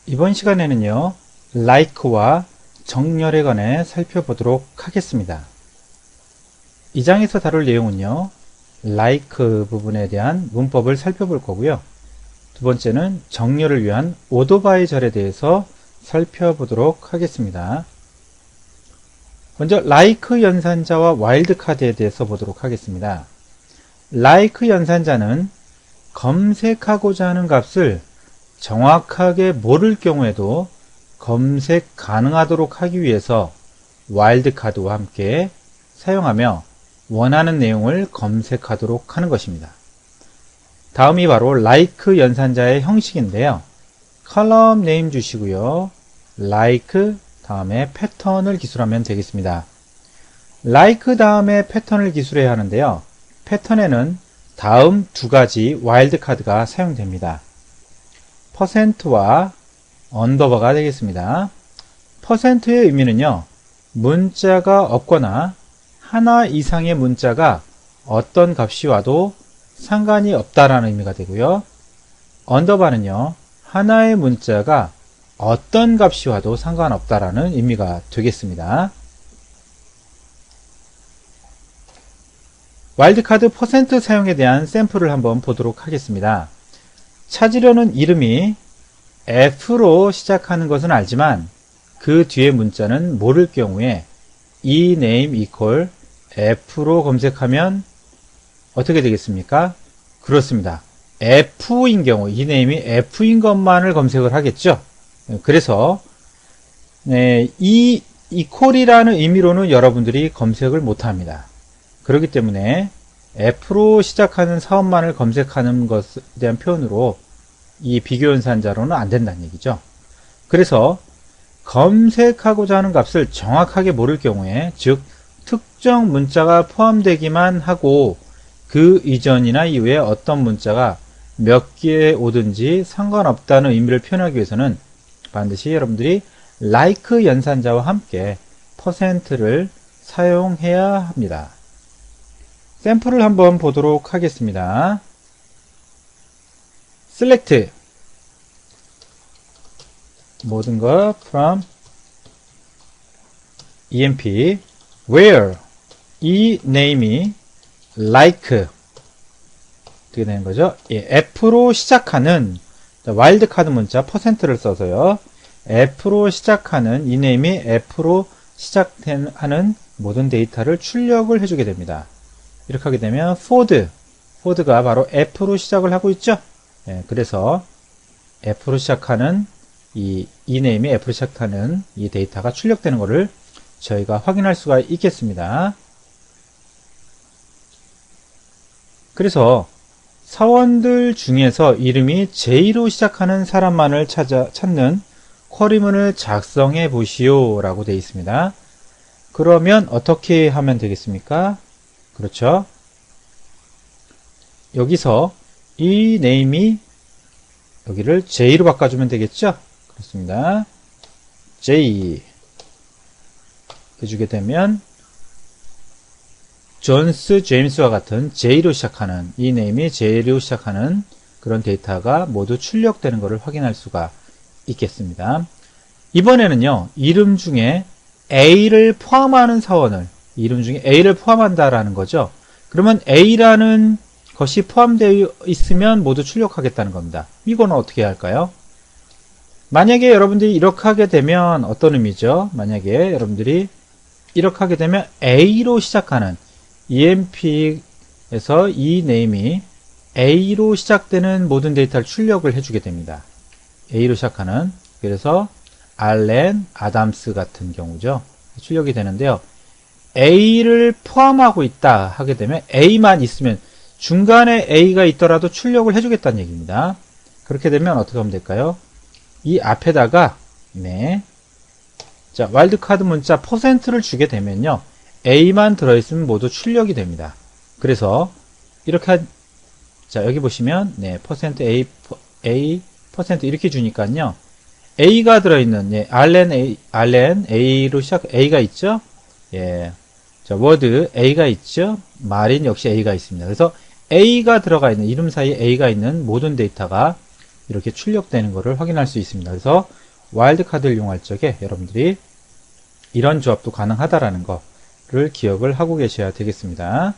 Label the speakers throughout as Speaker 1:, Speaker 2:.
Speaker 1: 이번 시간에는요, like와 정렬에 관해 살펴보도록 하겠습니다. 이 장에서 다룰 내용은요, like 부분에 대한 문법을 살펴볼 거고요. 두 번째는 정렬을 위한 오토바이 절에 대해서 살펴보도록 하겠습니다. 먼저 like 연산자와 와일드카드에 대해서 보도록 하겠습니다. like 연산자는 검색하고자 하는 값을 정확하게 모를 경우에도 검색 가능하도록 하기 위해서 와일드카드와 함께 사용하며 원하는 내용을 검색하도록 하는 것입니다. 다음이 바로 like 연산자의 형식인데요. 컬럼 네임 주시고요. like 다음에 패턴을 기술하면 되겠습니다. like 다음에 패턴을 기술해야 하는데요. 패턴에는 다음 두 가지 와일드카드가 사용됩니다. %와 언더바가 되겠습니다. %의 의미는요, 문자가 없거나 하나 이상의 문자가 어떤 값이 와도 상관이 없다라는 의미가 되고요. 언더바는요, 하나의 문자가 어떤 값이 와도 상관없다라는 의미가 되겠습니다. 와일드카드 % 사용에 대한 샘플을 한번 보도록 하겠습니다. 찾으려는 이름이 F로 시작하는 것은 알지만 그 뒤에 문자는 모를 경우에 이 name equal F로 검색하면 어떻게 되겠습니까? 그렇습니다. F인 경우, 이 name이 F인 것만을 검색을 하겠죠. 그래서 이 equal이라는 의미로는 여러분들이 검색을 못합니다. 그렇기 때문에 F로 시작하는 사원만을 검색하는 것에 대한 표현으로 이 비교연산자로는 안 된다는 얘기죠. 그래서 검색하고자 하는 값을 정확하게 모를 경우에, 즉 특정 문자가 포함되기만 하고 그 이전이나 이후에 어떤 문자가 몇 개 오든지 상관없다는 의미를 표현하기 위해서는 반드시 여러분들이 like 연산자와 함께 %를 사용해야 합니다. 샘플을 한번 보도록 하겠습니다. select 모든 것 from emp where 이 name이 like 어떻게 되는 거죠? F로 시작하는 와일드카드 문자 %를 써서요. F로 시작하는 이 name이 F로 시작하는 모든 데이터를 출력을 해주게 됩니다. 이렇게 하게 되면 ford가 바로 F로 시작을 하고 있죠. 그래서 F로 시작하는 이 name이 F로 시작하는 이 데이터가 출력되는 것을 저희가 확인할 수가 있겠습니다. 그래서 사원들 중에서 이름이 J로 시작하는 사람만을 찾는 쿼리문을 작성해 보시오 라고 되어 있습니다. 그러면 어떻게 하면 되겠습니까? 그렇죠. 여기서 이 name이 여기를 J로 바꿔주면 되겠죠. 그렇습니다. J 해주게 되면 존스, 제임스와 같은 J로 시작하는 이 name이 J로 시작하는 그런 데이터가 모두 출력되는 것을 확인할 수가 있겠습니다. 이번에는요, 이름 중에 A를 포함하는 사원을, 이름 중에 A를 포함한다라는 거죠. 그러면 A라는 것이 포함되어 있으면 모두 출력하겠다는 겁니다. 이거는 어떻게 해야 할까요? 만약에 여러분들이 이렇게 하게 되면 어떤 의미죠? 만약에 여러분들이 이렇게 하게 되면 A로 시작하는 EMP에서 이 name이 A로 시작되는 모든 데이터를 출력을 해주게 됩니다. A로 시작하는, 그래서 알렌, 아담스 같은 경우죠. 출력이 되는데요. A를 포함하고 있다 하게 되면 A만 있으면 중간에 A가 있더라도 출력을 해주겠다는 얘기입니다. 그렇게 되면 어떻게 하면 될까요? 이 앞에다가 자, 와일드카드 문자 %를 주게 되면요, A만 들어있으면 모두 출력이 됩니다. 그래서 이렇게 자, 여기 보시면 %A 이렇게 주니까요, A가 들어있는 알렌 A로 시작 A가 있죠. 자, 워드 A가 있죠. 마린 역시 A가 있습니다. 그래서 A가 들어가 있는, 이름 사이에 A가 있는 모든 데이터가 이렇게 출력되는 것을 확인할 수 있습니다. 그래서 와일드카드를 이용할 적에 여러분들이 이런 조합도 가능하다라는 거를 기억을 하고 계셔야 되겠습니다.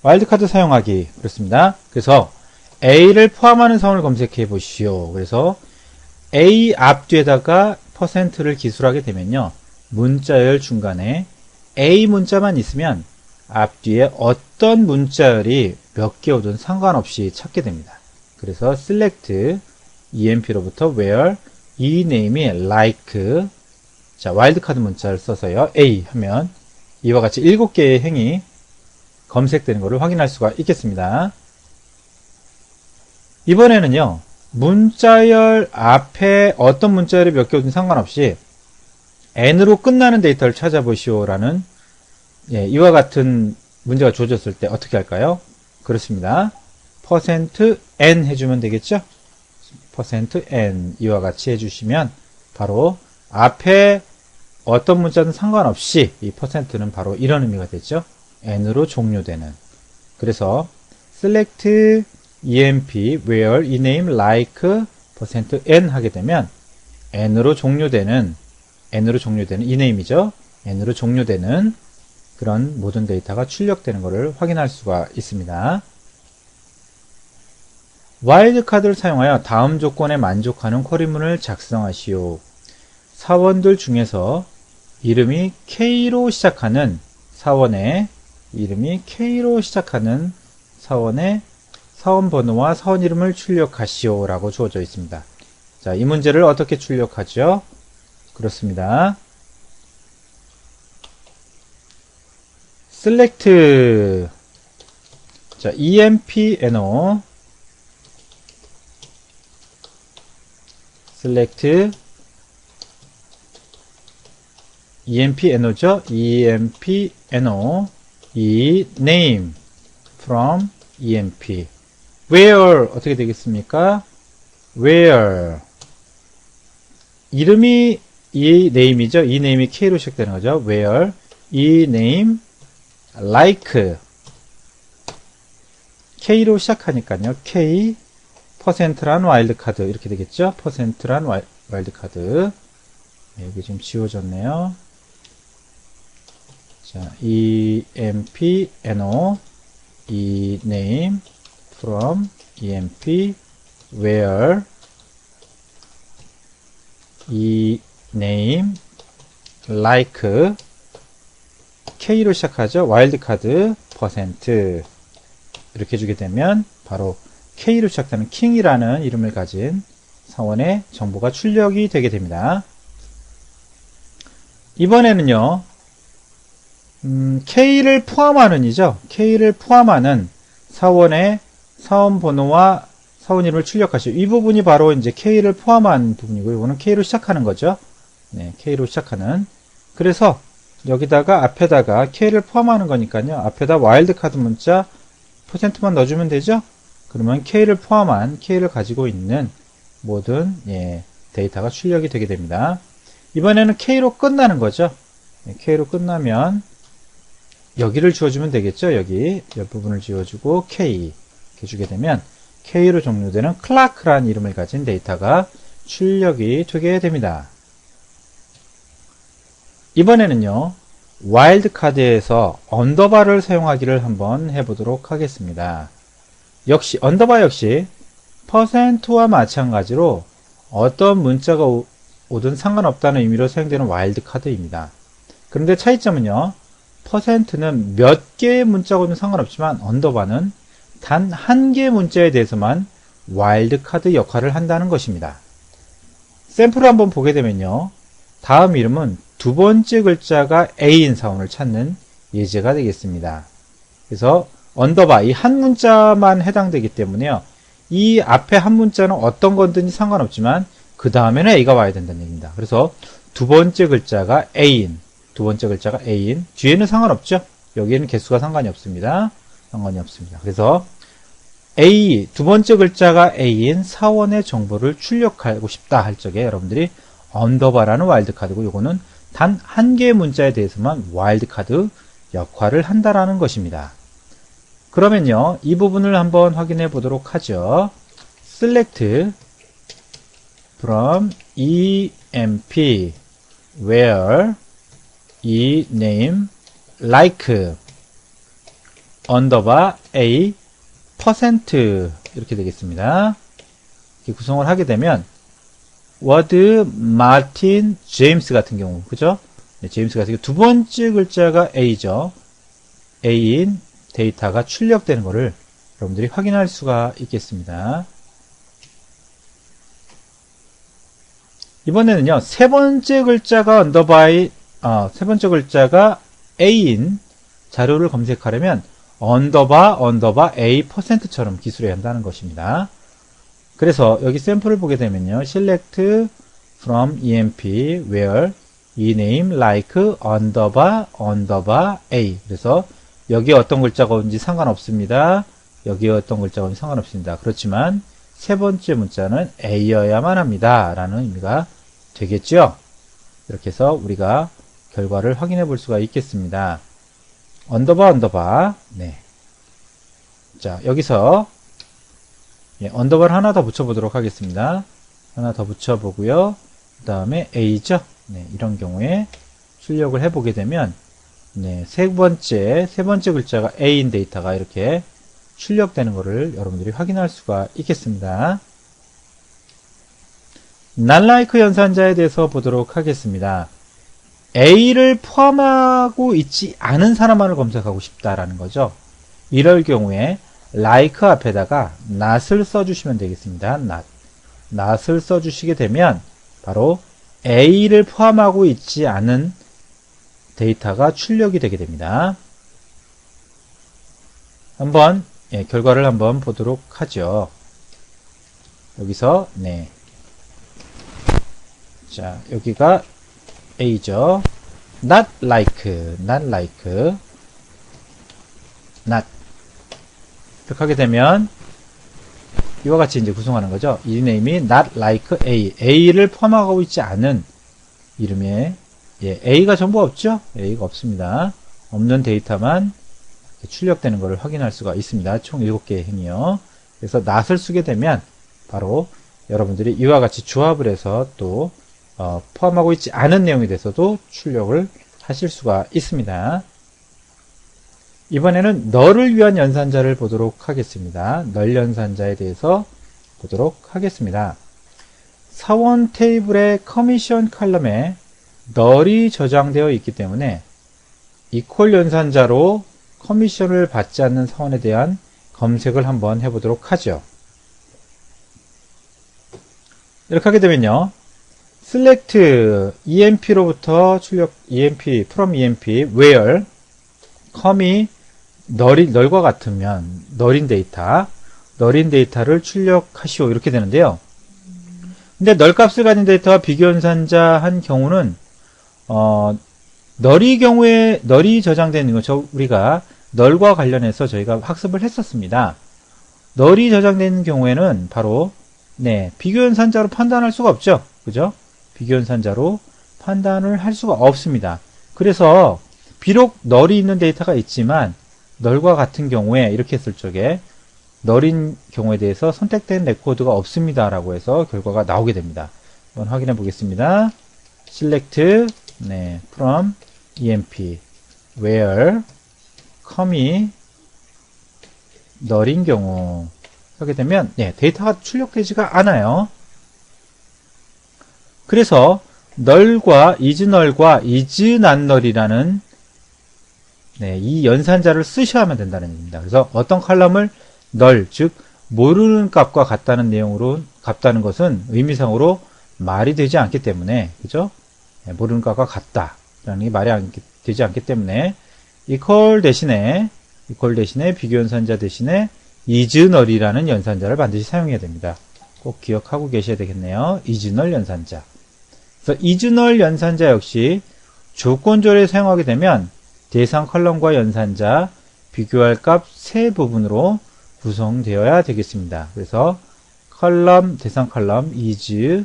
Speaker 1: 와일드카드 사용하기 그렇습니다. 그래서 A를 포함하는 사원을 검색해 보시오. 그래서 A 앞뒤에다가 %를 기술하게 되면요. 문자열 중간에 A 문자만 있으면 앞뒤에 어떤 문자열이 몇 개 오든 상관없이 찾게 됩니다. 그래서 select emp로부터 where 이 name이 like 자 와일드카드 문자를 써서요. A 하면 이와 같이 7개의 행이 검색되는 것을 확인할 수가 있겠습니다. 이번에는요. 문자열 앞에 어떤 문자열이 몇 개 오든 상관없이 n으로 끝나는 데이터를 찾아보시오라는 이와 같은 문제가 주어졌을 때 어떻게 할까요? 그렇습니다. %n 해주면 되겠죠? %n 이와 같이 해주시면 바로 앞에 어떤 문자든 상관없이 이 %는 바로 이런 의미가 되죠. n으로 종료되는. 그래서 select emp where 이 name like %n 하게 되면 n으로 종료되는 이 name이죠. n으로 종료되는 그런 모든 데이터가 출력되는 것을 확인할 수가 있습니다. 와일드카드를 사용하여 다음 조건에 만족하는 쿼리문을 작성하시오. 사원들 중에서 이름이 K로 시작하는 사원의 사원 번호와 사원 이름을 출력하시오 라고 주어져 있습니다. 자, 이 문제를 어떻게 출력하죠? 그렇습니다. select 자, empno select empno죠. empno 이 name from emp where 어떻게 되겠습니까? where 이름이 이 name이죠. 이 name이 K로 시작되는 거죠. where 이 name like K로 시작하니까요. K %란 와일드카드 이렇게 되겠죠. %란 와일드카드 여기 좀 지워졌네요. 자, empno 이 name from emp where 이 name like K로 시작하죠. 와일드카드 % 이렇게 주게 되면 바로 K로 시작하는 킹이라는 이름을 가진 사원의 정보가 출력이 되게 됩니다. 이번에는요. K를 포함하는이죠. K를 포함하는 사원의 사원 번호와 사원 이름을 출력하시오. 이 부분이 바로 이제 K를 포함한 부분이고요. 이거는 K로 시작하는 거죠. 네, K로 시작하는. 그래서 여기다가 앞에다가 K를 포함하는 거니까요. 앞에다 와일드카드 문자 %만 넣어주면 되죠. 그러면 K를 포함한 K를 가지고 있는 모든 데이터가 출력이 되게 됩니다. 이번에는 K로 끝나는 거죠. K로 끝나면 여기를 지워주면 되겠죠. 여기 옆부분을 지워주고 K 이렇게 주게 되면 K로 종료되는 클라크라는 이름을 가진 데이터가 출력이 되게 됩니다. 이번에는요. 와일드카드에서 언더바를 사용하기를 한번 해보도록 하겠습니다. 역시 언더바 역시 %와 마찬가지로 어떤 문자가 오든 상관없다는 의미로 사용되는 와일드카드입니다. 그런데 차이점은요. %는 몇 개의 문자가 오든 상관없지만 언더바는 단 한 개의 문자에 대해서만 와일드카드 역할을 한다는 것입니다. 샘플을 한번 보게 되면요. 다음 이름은 두 번째 글자가 A인 사원을 찾는 예제가 되겠습니다. 그래서 언더바 이 한 문자만 해당되기 때문에요. 이 앞에 한 문자는 어떤 건든지 상관없지만 그 다음에는 A가 와야 된다는 얘기입니다. 그래서 두 번째 글자가 A인 뒤에는 상관없죠. 여기에는 개수가 상관이 없습니다. 그래서 A 두 번째 글자가 A인 사원의 정보를 출력하고 싶다 할 적에 여러분들이 언더바라는 와일드카드고 이거는 단 한 개의 문자에 대해서만 와일드카드 역할을 한다라는 것입니다. 그러면요, 이 부분을 한번 확인해 보도록 하죠. select from emp where e name like underbar a percent 이렇게 되겠습니다. 이렇게 구성을 하게 되면 워드 마틴 제임스 같은 경우, 그죠? 네, 제임스 같은 경우 두 번째 글자가 A죠. A인 데이터가 출력되는 것을 여러분들이 확인할 수가 있겠습니다. 이번에는요, 세 번째 글자가 세 번째 글자가 A인 자료를 검색하려면 언더바 A %처럼 기술해야 한다는 것입니다. 그래서 여기 샘플을 보게 되면요, select from emp where e name like 언더바 A. 그래서 여기에 어떤 글자가 온지 상관없습니다. 여기에 어떤 글자가 온지 상관없습니다. 그렇지만 세 번째 문자는 A여야만 합니다. 라는 의미가 되겠죠. 이렇게 해서 우리가 결과를 확인해 볼 수가 있겠습니다. 언더바. 네. 자, 여기서 언더바를 하나 더 붙여보도록 하겠습니다. 하나 더 붙여보고요. 그 다음에 A죠. 네, 이런 경우에 출력을 해보게 되면, 네, 세 번째 글자가 A인 데이터가 이렇게 출력되는 것을 여러분들이 확인할 수가 있겠습니다. not like 연산자에 대해서 보도록 하겠습니다. A를 포함하고 있지 않은 사람만을 검색하고 싶다라는 거죠. 이럴 경우에 like 앞에다가 not을 써주시면 되겠습니다. not을 써주시게 되면 바로 A를 포함하고 있지 않은 데이터가 출력이 되게 됩니다. 한번 결과를 한번 보도록 하죠. 여기서 네, 자, 여기가 A죠. not like not 이렇게 하게 되면 이와 같이 이제 구성하는 거죠. 이 네임이 not like A를 포함하고 있지 않은 이름에 A가 전부 없죠? A가 없습니다. 없는 데이터만 출력되는 것을 확인할 수가 있습니다. 총 7개의 행이요. 그래서 not을 쓰게 되면 바로 여러분들이 이와 같이 조합을 해서 또 포함하고 있지 않은 내용에 대해서도 출력을 하실 수가 있습니다. 이번에는 널을 위한 연산자를 보도록 하겠습니다. 널 연산자에 대해서 보도록 하겠습니다. 사원 테이블의 커미션 칼럼에 널이 저장되어 있기 때문에 이퀄 연산자로 커미션을 받지 않는 사원에 대한 검색을 한번 해보도록 하죠. 이렇게 하게 되면요, select emp로부터 출력 from emp where com이 널과 같으면 널인 데이터를 출력하시오 이렇게 되는데요. 근데 널 값을 가진 데이터와 비교 연산자 한 경우는 널이 저장되는 거 우리가 널과 관련해서 저희가 학습을 했었습니다. 널이 저장되는 경우에는 바로 비교 연산자로 판단할 수가 없죠. 그죠? 비교 연산자로 판단을 할 수가 없습니다. 그래서 비록 널이 있는 데이터가 있지만 널과 같은 경우에 이렇게 했을 적에 널인 경우에 대해서 선택된 레코드가 없습니다 라고 해서 결과가 나오게 됩니다. 한번 확인해 보겠습니다. select from emp where com이 널인 경우 하게 되면 데이터가 출력되지가 않아요. 그래서 널과 isNull과 isNotNull이라는 이 연산자를 쓰셔야만 된다는 얘기입니다. 그래서 어떤 컬럼을 널, 즉 모르는 값과 같다는 내용으로 같다는 것은 의미상으로 말이 되지 않기 때문에, 그죠? 모르는 값과 같다라는 게 말이 되지 않기 때문에 equal 대신에 비교 연산자 대신에 isNull이라는 연산자를 반드시 사용해야 됩니다. 꼭 기억하고 계셔야 되겠네요. isNull 연산자. 그래서 isNull 연산자 역시 조건조례를 사용하게 되면 대상 컬럼과 연산자, 비교할 값 세 부분으로 구성되어야 되겠습니다. 그래서 대상 컬럼, is,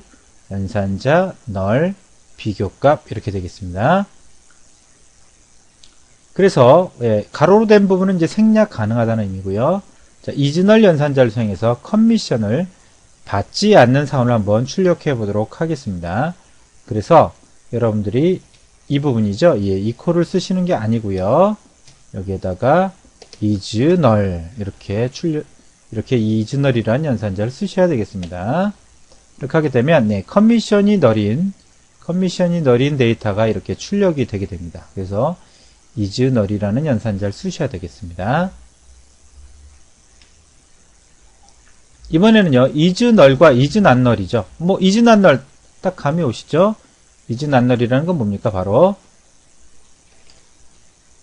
Speaker 1: 연산자, null, 비교값 이렇게 되겠습니다. 그래서 가로로 된 부분은 이제 생략 가능하다는 의미고요. 자, 이즈널 연산자를 사용해서 커미션을 받지 않는 사원을 한번 출력해 보도록 하겠습니다. 그래서 여러분들이 이 부분이죠. 이퀄을 쓰시는 게 아니고요. 여기에다가 이즈널 이렇게 이즈널이라는 연산자를 쓰셔야 되겠습니다. 이렇게 하게 되면 커미션이 너린 데이터가 이렇게 출력이 되게 됩니다. 그래서 이즈널이라는 연산자를 쓰셔야 되겠습니다. 이번에는요, 이즈널과 이즈낫널이죠. 이즈낫널 딱 감이 오시죠? 이즈낫널이라는 건 뭡니까? 바로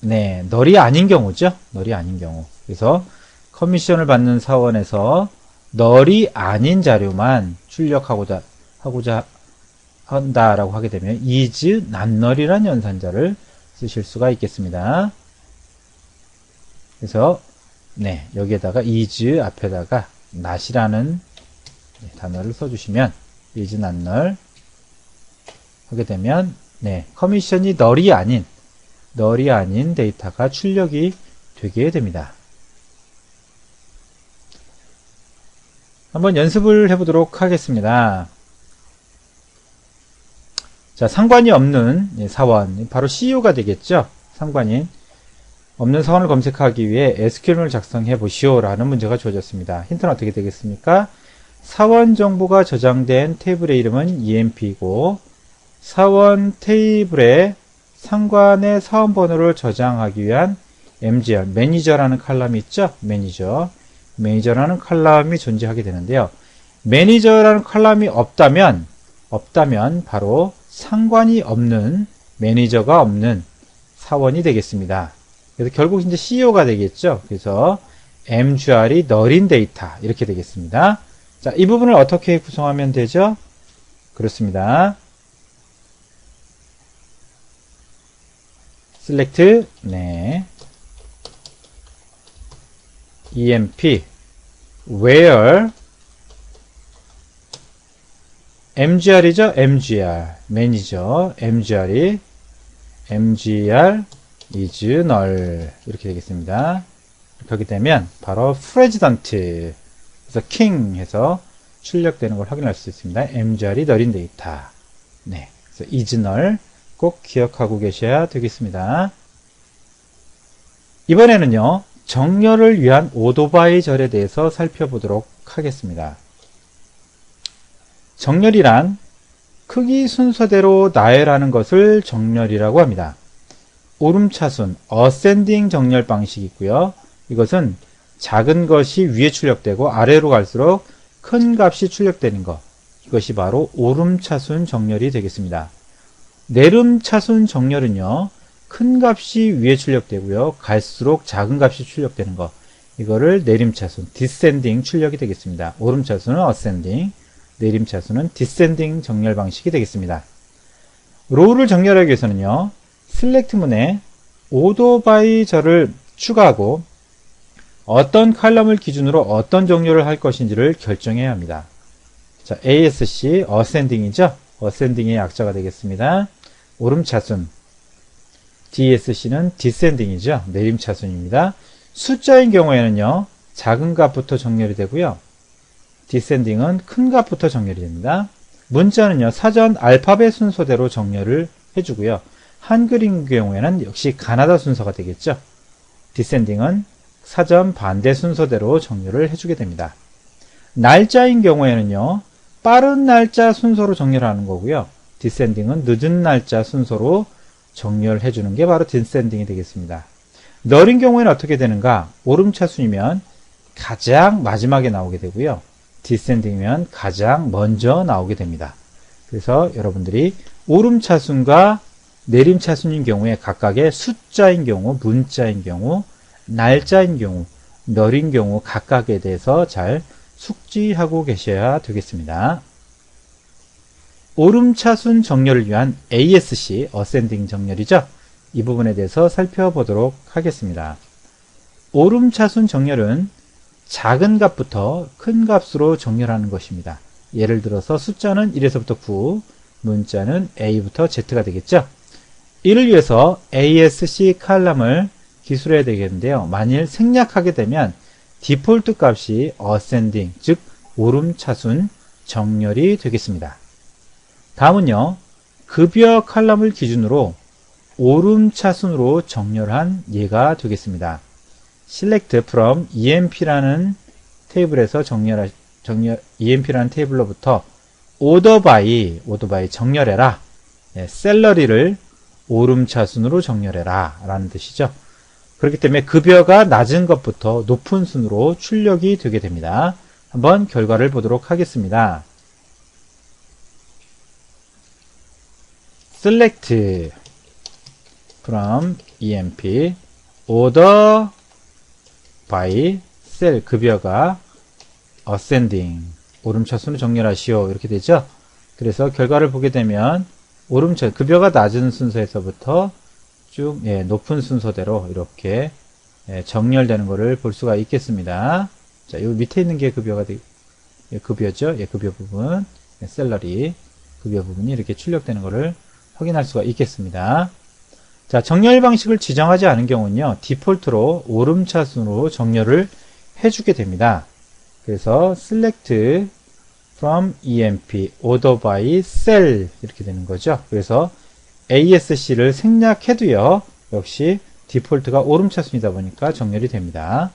Speaker 1: 널이 아닌 경우죠. 널이 아닌 경우. 그래서 커미션을 받는 사원에서 널이 아닌 자료만 출력하고자 한다라고 하게 되면 이즈낫널이라는 연산자를 쓰실 수가 있겠습니다. 그래서 여기에다가 is 앞에다가 not이라는 단어를 써주시면 이즈낫널 하게 되면 커미션이 널이 아닌 데이터가 출력이 되게 됩니다. 한번 연습을 해보도록 하겠습니다. 자, 상관이 없는 사원, 바로 CU가 되겠죠. 상관이 없는 사원을 검색하기 위해 SQL을 작성해 보시오라는 문제가 주어졌습니다. 힌트는 어떻게 되겠습니까? 사원 정보가 저장된 테이블의 이름은 EMP이고 사원 테이블에 상관의 사원 번호를 저장하기 위한 MGR, 매니저라는 칼럼이 있죠. 매니저라는 칼럼이 존재하게 되는데요. 매니저라는 칼럼이 없다면 바로 상관이 없는, 매니저가 없는 사원이 되겠습니다. 그래서 결국 이제 CEO가 되겠죠. 그래서 MGR이 널인 데이터 이렇게 되겠습니다. 자, 이 부분을 어떻게 구성하면 되죠? 그렇습니다. select emp where mgr이죠. mgr 매니저 mgr is null 이렇게 되겠습니다. 이렇게 하게 되면 바로 president 그래서 king 해서 출력되는 걸 확인할 수 있습니다. mgr이 null인 데이터. 그래서 is null 꼭 기억하고 계셔야 되겠습니다. 이번에는요, 정렬을 위한 오토바이 절에 대해서 살펴보도록 하겠습니다. 정렬이란 크기 순서대로 나열하는 것을 정렬이라고 합니다. 오름차순, 어센딩 정렬 방식이 있고요. 이것은 작은 것이 위에 출력되고 아래로 갈수록 큰 값이 출력되는 것. 이것이 바로 오름차순 정렬이 되겠습니다. 내림차순 정렬은요, 큰 값이 위에 출력되고요, 갈수록 작은 값이 출력되는 것. 이거를 내림차순, 디센딩 출력이 되겠습니다. 오름차순은 어센딩, 내림차순은 디센딩 정렬 방식이 되겠습니다. 로우를 정렬하기 위해서는요, 셀렉트문에 오토바이 절을 추가하고 어떤 칼럼을 기준으로 어떤 정렬을 할 것인지를 결정해야 합니다. 자, ASC, 어센딩이죠? 어센딩의 약자가 되겠습니다. 오름차순, DSC는 디센딩이죠. 내림차순입니다. 숫자인 경우에는요, 작은 값부터 정렬이 되고요. 디센딩은 큰 값부터 정렬이 됩니다. 문자는요, 사전 알파벳 순서대로 정렬을 해주고요. 한글인 경우에는 역시 가나다 순서가 되겠죠. 디센딩은 사전 반대 순서대로 정렬을 해주게 됩니다. 날짜인 경우에는요, 빠른 날짜 순서로 정렬하는 거고요. 디센딩은 늦은 날짜 순서로 정렬해 주는 게 바로 디센딩이 되겠습니다. 널인 경우에는 어떻게 되는가? 오름차순이면 가장 마지막에 나오게 되고요. 디센딩이면 가장 먼저 나오게 됩니다. 그래서 여러분들이 오름차순과 내림차순인 경우에 각각의 숫자인 경우, 문자인 경우, 날짜인 경우, 널인 경우 각각에 대해서 잘 숙지하고 계셔야 되겠습니다. 오름차순 정렬을 위한 ASC, 어센딩 정렬이죠. 이 부분에 대해서 살펴보도록 하겠습니다. 오름차순 정렬은 작은 값부터 큰 값으로 정렬하는 것입니다. 예를 들어서 숫자는 1에서부터 9, 문자는 A부터 Z가 되겠죠. 이를 위해서 ASC 칼럼을 기술해야 되겠는데요. 만일 생략하게 되면 디폴트 값이 ascending, 즉 오름차순 정렬이 되겠습니다. 다음은요. 급여 칼럼을 기준으로 오름차순으로 정렬한 예가 되겠습니다. select from emp라는 테이블에서 emp라는 테이블로부터 order by 정렬해라. 셀러리를 오름차순으로 정렬해라 라는 뜻이죠. 그렇기 때문에 급여가 낮은 것부터 높은 순으로 출력이 되게 됩니다. 한번 결과를 보도록 하겠습니다. select from emp order by cell 급여가 ascending 오름차순으로 정렬하시오 이렇게 되죠. 그래서 결과를 보게 되면 급여가 낮은 순서에서부터 쭉 높은 순서대로 이렇게 정렬되는 것을 볼 수가 있겠습니다. 자, 요 밑에 있는 게 급여죠. 급여 부분, 셀러리 급여 부분이 이렇게 출력되는 것을 확인할 수가 있겠습니다. 자, 정렬 방식을 지정하지 않은 경우는요, 디폴트로 오름차순으로 정렬을 해주게 됩니다. 그래서 select from emp order by cell 이렇게 되는 거죠. 그래서 ASC를 생략해도요, 역시 디폴트가 오름차순이다 보니까 정렬이 됩니다.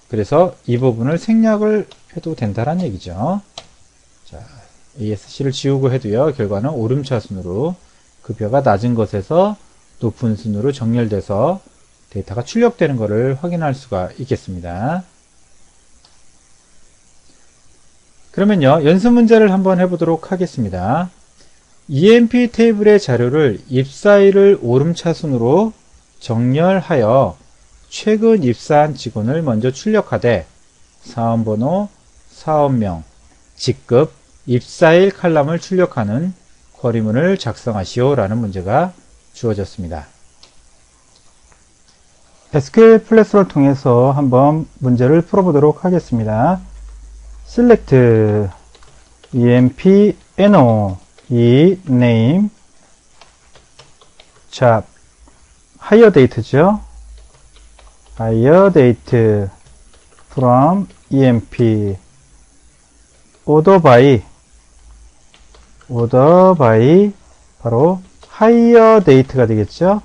Speaker 1: 그래서 이 부분을 생략을 해도 된다는 얘기죠. 자, ASC를 지우고 해도요, 결과는 오름차순으로 급여가 낮은 것에서 높은 순으로 정렬돼서 데이터가 출력되는 것을 확인할 수가 있겠습니다. 그러면요, 연습 문제를 한번 해보도록 하겠습니다. EMP 테이블의 자료를 입사일을 오름차순으로 정렬하여 최근 입사한 직원을 먼저 출력하되 사원번호, 사원명, 직급, 입사일 칼럼을 출력하는 쿼리문을 작성하시오 라는 문제가 주어졌습니다. SQL 플랫을 통해서 한번 문제를 풀어보도록 하겠습니다. select emp no 이 name job hire date죠. hire date from emp order by 바로 hire date가 되겠죠.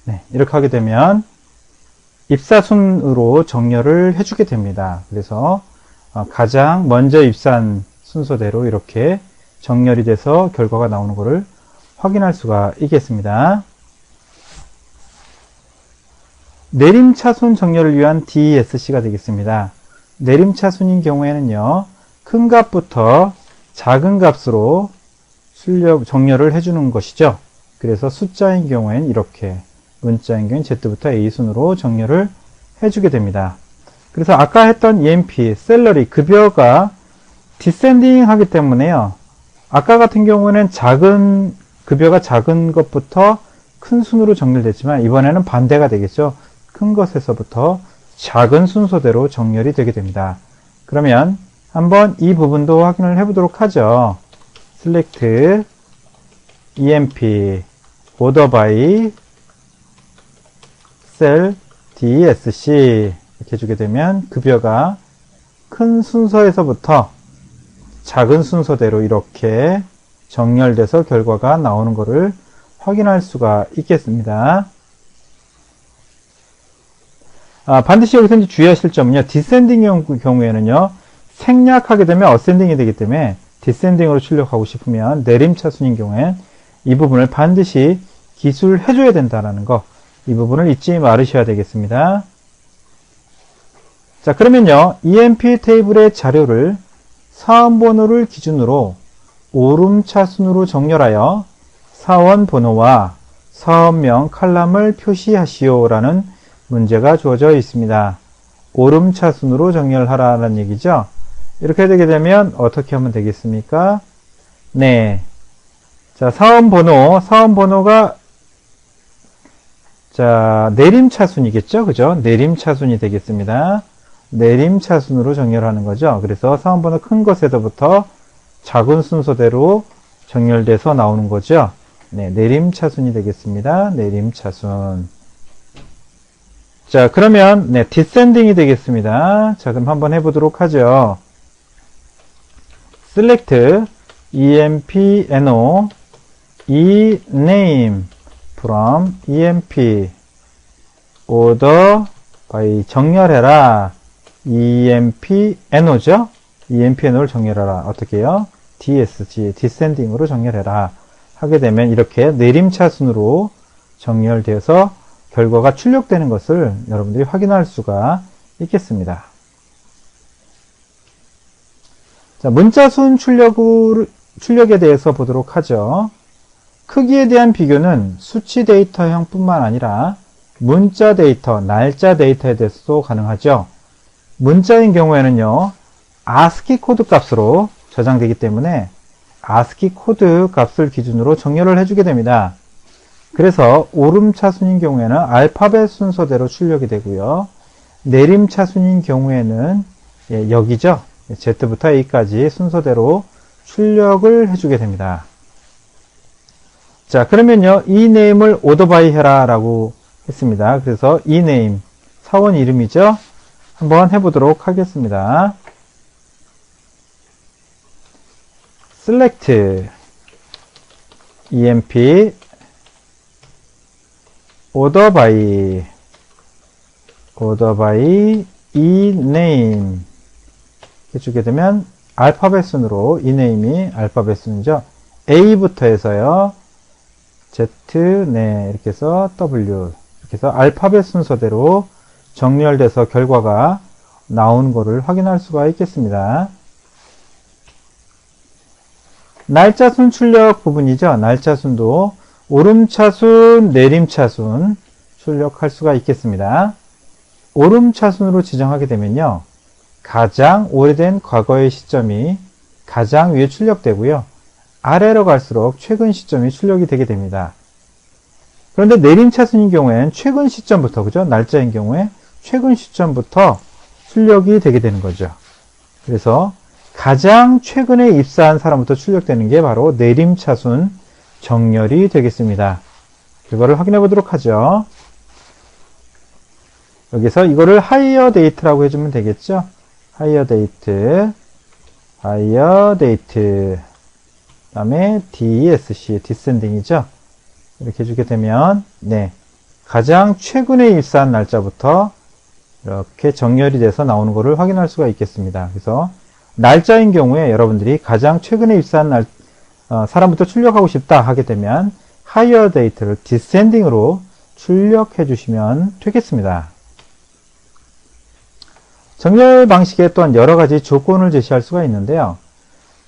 Speaker 1: 네, 이렇게 하게 되면 입사순으로 정렬을 해주게 됩니다. 그래서 가장 먼저 입사한 순서대로 이렇게 정렬이 돼서 결과가 나오는 것을 확인할 수가 있겠습니다. 내림차순 정렬을 위한 DSC가 되겠습니다. 내림차순인 경우에는요, 큰 값부터 작은 값으로 정렬을 해주는 것이죠. 그래서 숫자인 경우에는 이렇게, 문자인 경우에는 Z부터 A순으로 정렬을 해주게 됩니다. 그래서 아까 했던 EMP, 셀러리, 급여가 디센딩 하기 때문에요. 아까 같은 경우는 급여가 작은 것부터 큰 순으로 정렬됐지만 이번에는 반대가 되겠죠. 큰 것에서부터 작은 순서대로 정렬이 되게 됩니다. 그러면 한번 이 부분도 확인을 해보도록 하죠. select emp order by cell DSC 이렇게 해주게 되면 급여가 큰 순서에서부터 작은 순서대로 이렇게 정렬돼서 결과가 나오는 것을 확인할 수가 있겠습니다. 반드시 여기서 이제 주의하실 점은요, 디센딩 경우에는요, 생략하게 되면 어센딩이 되기 때문에 디센딩으로 출력하고 싶으면 내림차순인 경우엔 이 부분을 반드시 기술해줘야 된다는 거, 이 부분을 잊지 말으셔야 되겠습니다. 자, 그러면요, EMP 테이블의 자료를 사원번호를 기준으로 오름차순으로 정렬하여 사원번호와 사원명 칼럼을 표시하시오 라는 문제가 주어져 있습니다. 오름차순으로 정렬하라는 얘기죠. 이렇게 되게 되면 어떻게 하면 되겠습니까? 네. 자, 사원번호가 자, 내림차순이겠죠? 그죠? 내림차순이 되겠습니다. 내림차순으로 정렬하는 거죠. 그래서 사원번호 큰 것에서부터 작은 순서대로 정렬돼서 나오는 거죠. 네, 내림차순이 되겠습니다. 내림차순. 자, 그러면, 네, descending이 되겠습니다. 자, 그럼 한번 해보도록 하죠. select, empno, name, from, emp, order, by, 정렬해라. empno죠? empno를 정렬해라. 어떻게 해요? dsg, descending으로 정렬해라. 하게 되면 이렇게 내림차순으로 정렬되어서 결과가 출력되는 것을 여러분들이 확인할 수가 있겠습니다. 자, 문자순 출력에 대해서 보도록 하죠. 크기에 대한 비교는 수치 데이터형 뿐만 아니라 문자 데이터, 날짜 데이터에 대해서도 가능하죠. 문자인 경우에는요, ASCII 코드 값으로 저장되기 때문에 ASCII 코드 값을 기준으로 정렬을 해주게 됩니다. 그래서 오름차순인 경우에는 알파벳 순서대로 출력이 되고요. 내림차순인 경우에는 여기죠. Z부터 A까지 순서대로 출력을 해주게 됩니다. 자, 그러면요, 이 네임을 order by 해라 라고 했습니다. 그래서 이 네임, 사원 이름이죠. 한번 해보도록 하겠습니다. select emp order by ename 해주게 되면 알파벳 순으로 ename이 알파벳 순이죠. A부터 해서요. Z, 네, 이렇게 해서 W 이렇게 해서 알파벳 순서대로 정렬돼서 결과가 나온 거를 확인할 수가 있겠습니다. 날짜순 출력 부분이죠. 날짜순도 오름차순, 내림차순 출력할 수가 있겠습니다. 오름차순으로 지정하게 되면요. 가장 오래된 과거의 시점이 가장 위에 출력되고요. 아래로 갈수록 최근 시점이 출력이 되게 됩니다. 그런데 내림차순인 경우에는 최근 시점부터, 그죠? 날짜인 경우에 최근 시점부터 출력이 되게 되는 거죠. 그래서 가장 최근에 입사한 사람부터 출력되는 게 바로 내림차순 정렬이 되겠습니다. 결과를 확인해 보도록 하죠. 여기서 이거를 higher date라고 해주면 되겠죠. higher date, 그 다음에 DSC, descending이죠. 이렇게 해주게 되면, 네, 가장 최근에 입사한 날짜부터 이렇게 정렬이 돼서 나오는 것을 확인할 수가 있겠습니다. 그래서 날짜인 경우에 여러분들이 가장 최근에 입사한 사람부터 출력하고 싶다 하게 되면 higher date를 descending으로 출력해 주시면 되겠습니다. 정렬 방식에 또한 여러 가지 조건을 제시할 수가 있는데요.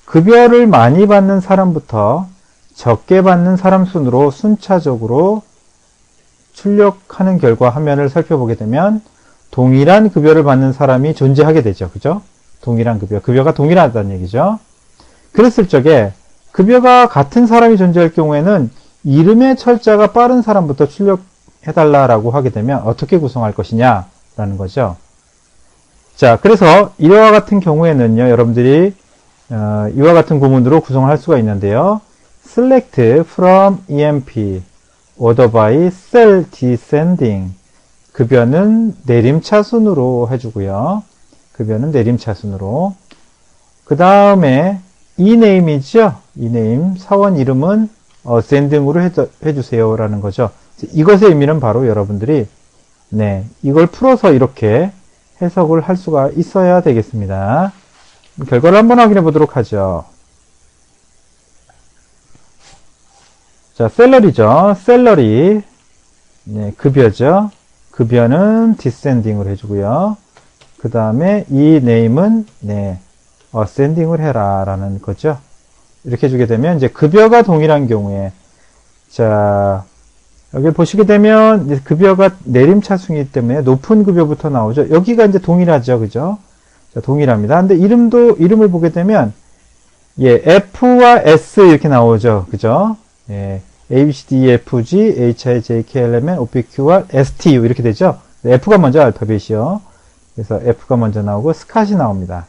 Speaker 1: 급여를 많이 받는 사람부터 적게 받는 사람 순으로 순차적으로 출력하는 결과 화면을 살펴보게 되면 동일한 급여를 받는 사람이 존재하게 되죠. 그죠? 동일한 급여가 동일하다는 얘기죠. 그랬을 적에 급여가 같은 사람이 존재할 경우에는 이름의 철자가 빠른 사람부터 출력해달라고 하게 되면 어떻게 구성할 것이냐라는 거죠. 자, 그래서 이와 같은 경우에는요, 여러분들이 이와 같은 구문으로 구성을 할 수가 있는데요. select from emp order by cell descending 급여는 내림차순으로 해주고요. 급여는 내림차순으로. 그 다음에 ename이죠. ename 사원 이름은 ascending으로 해주세요 라는 거죠. 이것의 의미는 바로 여러분들이 네, 이걸 풀어서 이렇게 해석을 할 수가 있어야 되겠습니다. 결과를 한번 확인해 보도록 하죠. 자, 셀러리죠. 셀러리. 네, 급여죠. 급여는 descending으로 해주고요. 그 다음에 이 name은 네, ascending을 해라 라는 거죠. 이렇게 해주게 되면 이제 급여가 동일한 경우에 자, 여기 보시게 되면 이제 급여가 내림차순이기 때문에 높은 급여부터 나오죠. 여기가 이제 동일하죠. 그죠? 자, 동일합니다. 근데 이름을 보게 되면 예, F와 S 이렇게 나오죠. 그죠? 예, A, B, C, D, E, F, G, H, I, J, K, L, M, N, O, P, Q, R, S, T, U 이렇게 되죠. F가 먼저 알파벳이요. 그래서 F가 먼저 나오고 스캇이 나옵니다.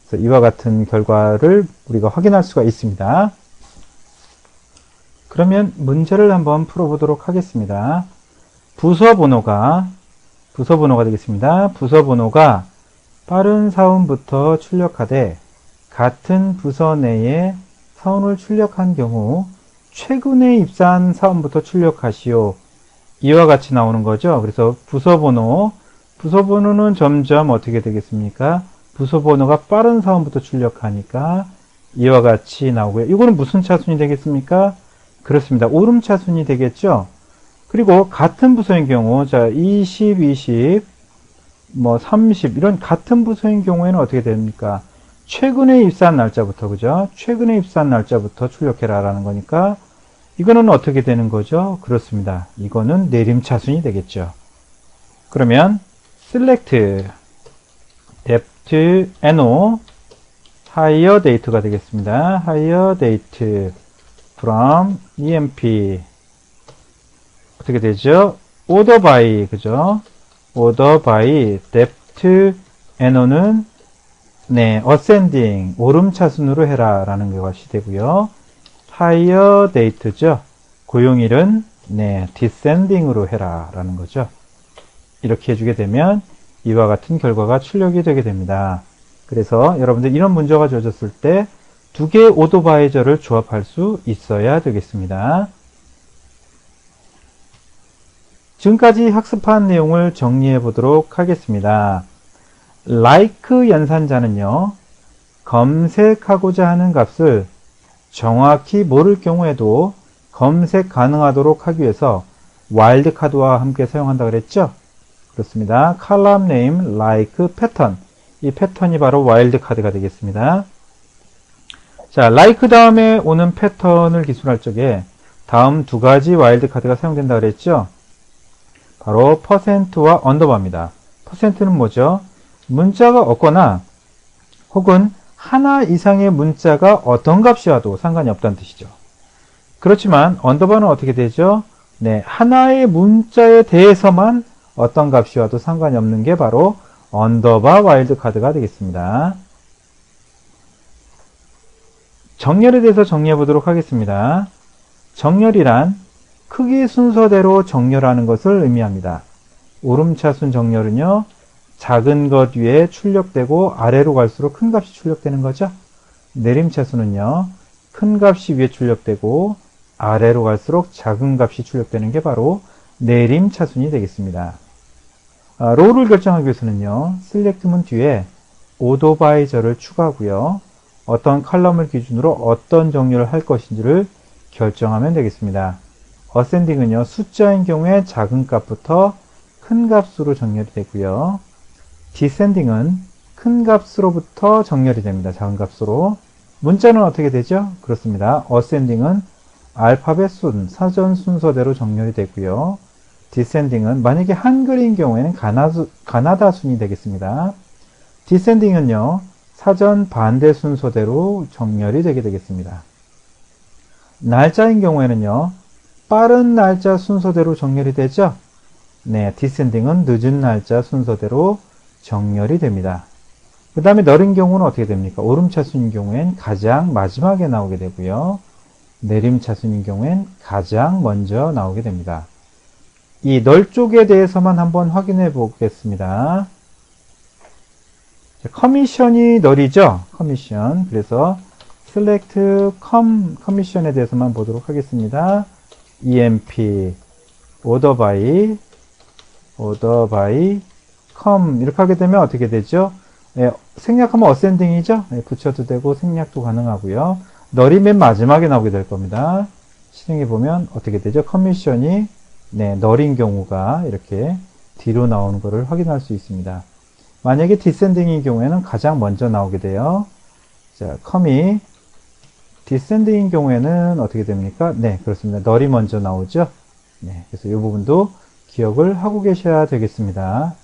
Speaker 1: 그래서 이와 같은 결과를 우리가 확인할 수가 있습니다. 그러면 문제를 한번 풀어보도록 하겠습니다. 부서 번호가 되겠습니다. 부서 번호가 빠른 사운부터 출력하되 같은 부서 내에 사운을 출력한 경우 최근에 입사한 사운부터 출력하시오. 이와 같이 나오는 거죠. 그래서 부서 번호는 점점 어떻게 되겠습니까? 부서 번호가 빠른 사운부터 출력하니까 이와 같이 나오고요. 이거는 무슨 차순이 되겠습니까? 그렇습니다. 오름 차순이 되겠죠. 그리고 같은 부서인 경우, 자, 20, 뭐 30 이런 같은 부서인 경우에는 어떻게 됩니까? 최근에 입사한 날짜부터, 그죠? 최근에 입사한 날짜부터 출력해라 라는 거니까 이거는 어떻게 되는 거죠? 그렇습니다. 이거는 내림차순이 되겠죠. 그러면 select depth no higher date가 되겠습니다. higher date from emp 어떻게 되죠? order by, 그죠? order by depth no는 네, ascending, 오름차순으로 해라 라는 것이 되고요. higher date죠. 고용일은 네, descending으로 해라 라는 거죠. 이렇게 해주게 되면 이와 같은 결과가 출력이 되게 됩니다. 그래서 여러분들 이런 문제가 주어졌을 때 두 개의 오더바이저를 조합할 수 있어야 되겠습니다. 지금까지 학습한 내용을 정리해 보도록 하겠습니다. like 연산자는요, 검색하고자 하는 값을 정확히 모를 경우에도 검색 가능하도록 하기 위해서 와일드카드와 함께 사용한다 그랬죠? 그렇습니다. column name like pattern. 이 패턴이 바로 와일드카드가 되겠습니다. 자, like 다음에 오는 패턴을 기술할 적에 다음 두 가지 와일드카드가 사용된다 그랬죠? 바로 %와 언더바입니다. %는 뭐죠? 문자가 없거나 혹은 하나 이상의 문자가 어떤 값이 와도 상관이 없다는 뜻이죠. 그렇지만 언더바는 어떻게 되죠? 네, 하나의 문자에 대해서만 어떤 값이 와도 상관이 없는 게 바로 언더바 와일드카드가 되겠습니다. 정렬에 대해서 정리해 보도록 하겠습니다. 정렬이란 크기 순서대로 정렬하는 것을 의미합니다. 오름차순 정렬은요, 작은 것 위에 출력되고 아래로 갈수록 큰 값이 출력되는 거죠. 내림차순은요, 큰 값이 위에 출력되고 아래로 갈수록 작은 값이 출력되는 게 바로 내림차순이 되겠습니다. 로우를 결정하기 위해서는요, select 문 뒤에 오더바이저를 추가하고요, 어떤 칼럼을 기준으로 어떤 정렬을 할 것인지를 결정하면 되겠습니다. ascending은요, 숫자인 경우에 작은 값부터 큰 값으로 정렬이 되고요. descending은 큰 값으로부터 정렬이 됩니다. 작은 값으로. 문자는 어떻게 되죠? 그렇습니다. ascending은 알파벳 순, 사전 순서대로 정렬이 되고요. descending은 만약에 한글인 경우에는 가나다 순이 되겠습니다. descending은요, 사전 반대 순서대로 정렬이 되게 되겠습니다. 날짜인 경우에는요, 빠른 날짜 순서대로 정렬이 되죠? 네, descending은 늦은 날짜 순서대로 정렬이 됩니다. 그 다음에 널인 경우는 어떻게 됩니까? 오름차순인 경우엔 가장 마지막에 나오게 되고요. 내림차순인 경우엔 가장 먼저 나오게 됩니다. 이 널 쪽에 대해서만 한번 확인해 보겠습니다. 커미션이 널이죠? 커미션. 그래서 select 커미션에 대해서만 보도록 하겠습니다. emp order by com 이렇게 하게 되면 어떻게 되죠? 생략하면 ascending이죠? 붙여도 되고 생략도 가능하고요. 널이 맨 마지막에 나오게 될 겁니다. 실행해 보면 어떻게 되죠? 커미션이 널인 경우가 이렇게 뒤로 나오는 것을 확인할 수 있습니다. 만약에 descending인 경우에는 가장 먼저 나오게 돼요. 자, com이 descending인 경우에는 어떻게 됩니까? 네, 그렇습니다. 널이 먼저 나오죠. 네, 그래서 이 부분도 기억을 하고 계셔야 되겠습니다.